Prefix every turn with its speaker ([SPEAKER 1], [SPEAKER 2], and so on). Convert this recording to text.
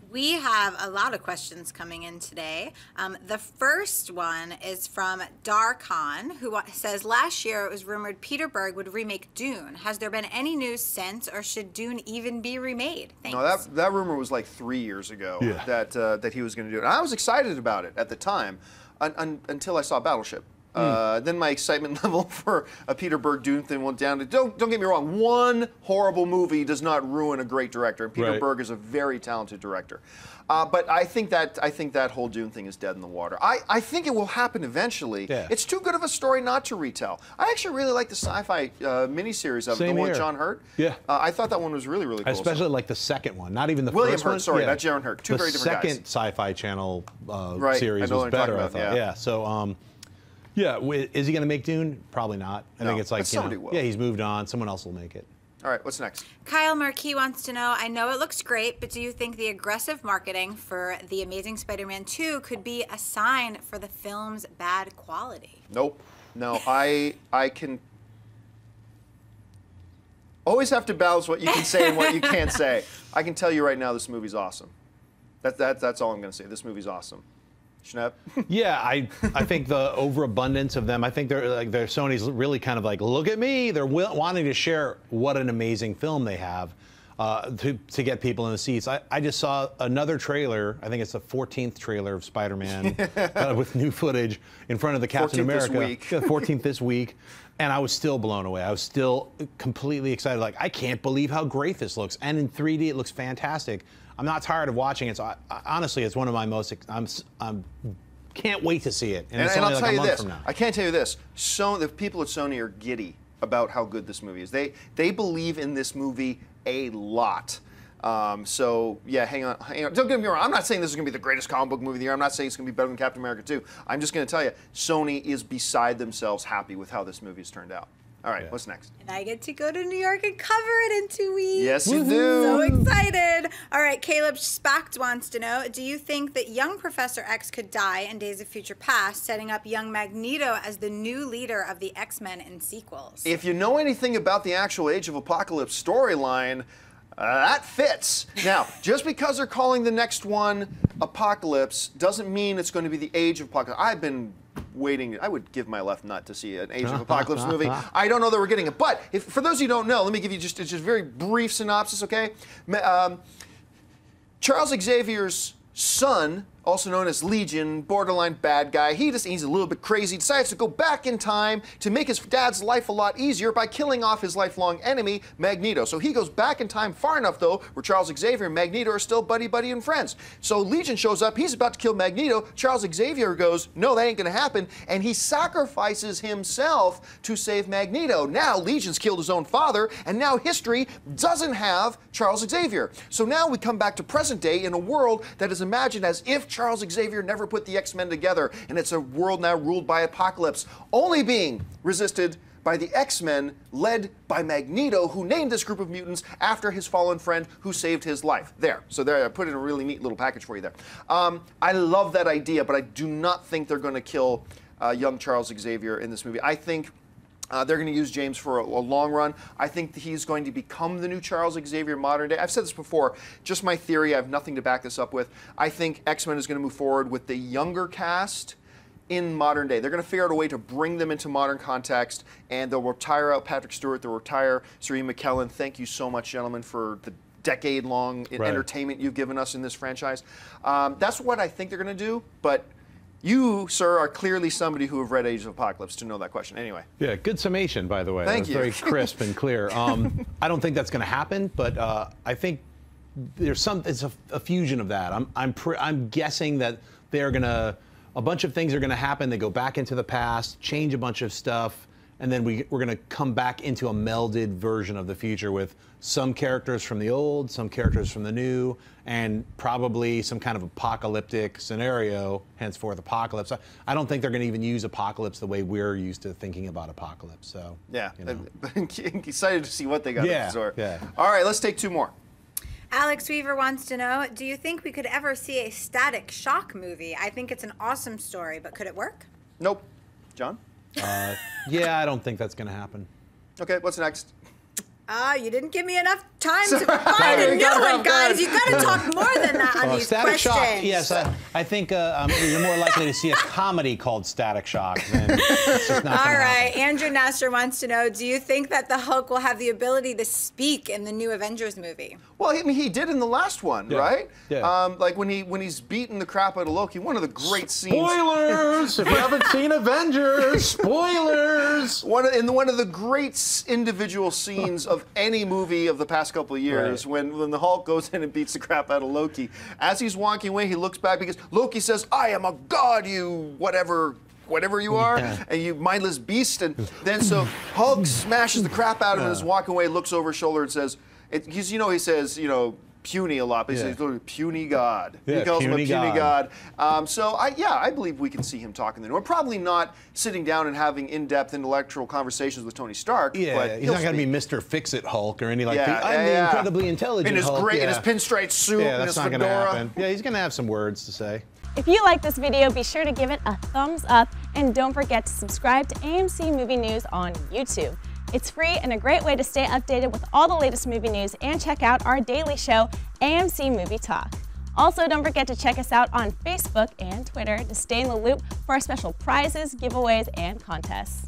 [SPEAKER 1] We have a lot of questions coming in today. The first one is from Darkhan, who says, last year it was rumored Peter Berg would remake Dune. Has there been any news since, or should Dune even be remade? Thanks.
[SPEAKER 2] No, that rumor was like 3 years ago that he was going to do it. And I was excited about it at the time until I saw Battleship. Then my excitement level for a Peter Berg Dune thing went down. Don't get me wrong, one horrible movie does not ruin a great director. And Peter Berg is a very talented director. But I think that whole Dune thing is dead in the water. I think it will happen eventually. Yeah. It's too good of a story not to retell. I actually really like the sci-fi miniseries of it, the one with John Hurt. Yeah. I thought that one was really, really cool.
[SPEAKER 3] I especially like the second one, not even the
[SPEAKER 2] William
[SPEAKER 3] first
[SPEAKER 2] Hurt,
[SPEAKER 3] one.
[SPEAKER 2] Sorry, not John Hurt. Two very different guys.
[SPEAKER 3] The second Sci-Fi Channel series was better, I thought. Yeah. So, yeah, is he going to make Dune? Probably not. I think it's like, yeah, he's moved on. Someone else will make it.
[SPEAKER 2] All right, what's next?
[SPEAKER 1] Kyle Marquis wants to know, I know it looks great, but do you think the aggressive marketing for The Amazing Spider-Man 2 could be a sign for the film's bad quality?
[SPEAKER 2] Nope. No, I can always have to balance what you can say and what you can't say. I can tell you right now this movie's awesome. That's all I'm going to say. This movie's awesome. Schnepp?
[SPEAKER 3] Yeah, I think the overabundance of them, I think they're Sony's really kind of like, look at me. They're wanting to share what an amazing film they have to get people in the seats. I just saw another trailer. I think it's the 14th trailer of Spider-Man with new footage in front of the Captain America.
[SPEAKER 2] 14th this week.
[SPEAKER 3] 14th this week. And I was still blown away. I was still completely excited. Like, I can't believe how great this looks. And in 3D, it looks fantastic. I'm not tired of watching it. So honestly, it's one of my most. Can't wait to see it.
[SPEAKER 2] And I'll tell you this. I can't tell you this. The people at Sony are giddy about how good this movie is. They believe in this movie a lot. So yeah, hang on. Don't get me wrong. I'm not saying this is going to be the greatest comic book movie of the year. I'm not saying it's going to be better than Captain America 2. I'm just going to tell you, Sony is beside themselves happy with how this movie has turned out. All right, what's next?
[SPEAKER 1] And I get to go to New York and cover it in 2 weeks.
[SPEAKER 2] Yes, you do.
[SPEAKER 1] So excited. All right, Caleb Spacht wants to know, do you think that young Professor X could die in Days of Future Past, setting up young Magneto as the new leader of the X-Men in sequels?
[SPEAKER 2] If you know anything about the actual Age of Apocalypse storyline, that fits. Now, just because they're calling the next one Apocalypse doesn't mean it's going to be the Age of Apocalypse. I've been waiting. I would give my left nut to see an Age of Apocalypse movie. I don't know that we're getting it. But for those of you who don't know, let me give you just a very brief synopsis, okay? Charles Xavier's son, also known as Legion, borderline bad guy. He's a little bit crazy, decides to go back in time to make his dad's life a lot easier by killing off his lifelong enemy, Magneto. So he goes back in time far enough, though, where Charles Xavier and Magneto are still buddy-buddy and friends. So Legion shows up, he's about to kill Magneto. Charles Xavier goes, no, that ain't gonna happen, and he sacrifices himself to save Magneto. Now Legion's killed his own father, and now history doesn't have Charles Xavier. So now we come back to present day in a world that is imagined as if Charles Xavier never put the X-Men together, and it's a world now ruled by Apocalypse, only being resisted by the X-Men led by Magneto, who named this group of mutants after his fallen friend who saved his life. So there, I put in a really neat little package for you there. I love that idea, but I do not think they're going to kill young Charles Xavier in this movie. I think they're going to use James for a long run. I think he's going to become the new Charles Xavier modern day. I've said this before, just my theory. I have nothing to back this up with. I think X-Men is going to move forward with the younger cast in modern day. They're going to figure out a way to bring them into modern context, and they'll retire out Patrick Stewart. They'll retire Sir Ian McKellen. Thank you so much, gentlemen, for the decade-long entertainment you've given us in this franchise. That's what I think they're going to do, but you, sir, are clearly somebody who have read Age of Apocalypse to know that question. Anyway.
[SPEAKER 3] Yeah, good summation, by the way.
[SPEAKER 2] Thank you.
[SPEAKER 3] Very crisp and clear. I don't think that's going to happen, but I think there's it's a fusion of that. I'm guessing that they're going to, a bunch of things are going to happen. They go back into the past, change a bunch of stuff, and then we're going to come back into a melded version of the future with some characters from the old, some characters from the new, and probably some kind of apocalyptic scenario, henceforth Apocalypse. I don't think they're going to even use Apocalypse the way we're used to thinking about Apocalypse. So
[SPEAKER 2] yeah,
[SPEAKER 3] you know.
[SPEAKER 2] Excited to see what they got in store.
[SPEAKER 3] Yeah.
[SPEAKER 2] All right, let's take two more.
[SPEAKER 1] Alex Weaver wants to know, do you think we could ever see a Static Shock movie? I think it's an awesome story, but could it work?
[SPEAKER 2] Nope. John?
[SPEAKER 3] Yeah, I don't think that's going to happen.
[SPEAKER 2] Okay, what's next?
[SPEAKER 1] You didn't give me enough time to find a new one, guys. You got to talk more than that on these
[SPEAKER 3] Static
[SPEAKER 1] questions.
[SPEAKER 3] Shock, yes. I think you're more likely to see a comedy called Static Shock than it's just not
[SPEAKER 1] All right.
[SPEAKER 3] happen.
[SPEAKER 1] Andrew Nasser wants to know, do you think that the Hulk will have the ability to speak in the new Avengers movie?
[SPEAKER 2] Well, I mean, he did in the last one, right?
[SPEAKER 3] Yeah.
[SPEAKER 2] Like when he's beating the crap out of Loki, one of the great scenes.
[SPEAKER 3] Spoilers! If you haven't seen Avengers, spoilers!
[SPEAKER 2] One of the great individual scenes of any movie of the past couple of years, when the Hulk goes in and beats the crap out of Loki. As he's walking away, he looks back because Loki says, "I am a god, you whatever you are, and you mindless beast." And then so Hulk smashes the crap out of him and is walking away, looks over his shoulder and says, he says, puny a lot, but he says puny god.
[SPEAKER 3] Yeah,
[SPEAKER 2] he calls him a puny
[SPEAKER 3] puny
[SPEAKER 2] god. So I believe we can see him talking the new one. Probably not sitting down and having in-depth intellectual conversations with Tony Stark.
[SPEAKER 3] Yeah,
[SPEAKER 2] but
[SPEAKER 3] he's not going to be Mr. Fix-It Hulk or any I'm
[SPEAKER 2] yeah.
[SPEAKER 3] the incredibly intelligent
[SPEAKER 2] in his
[SPEAKER 3] Hulk.
[SPEAKER 2] in his pinstripe suit,
[SPEAKER 3] Yeah,
[SPEAKER 2] and
[SPEAKER 3] that's
[SPEAKER 2] his
[SPEAKER 3] not going to
[SPEAKER 2] fedora.
[SPEAKER 3] happen. Yeah, he's going to have some words to say.
[SPEAKER 4] If you like this video, be sure to give it a thumbs up and don't forget to subscribe to AMC Movie News on YouTube. It's free and a great way to stay updated with all the latest movie news and check out our daily show, AMC Movie Talk. Also, don't forget to check us out on Facebook and Twitter to stay in the loop for our special prizes, giveaways, and contests.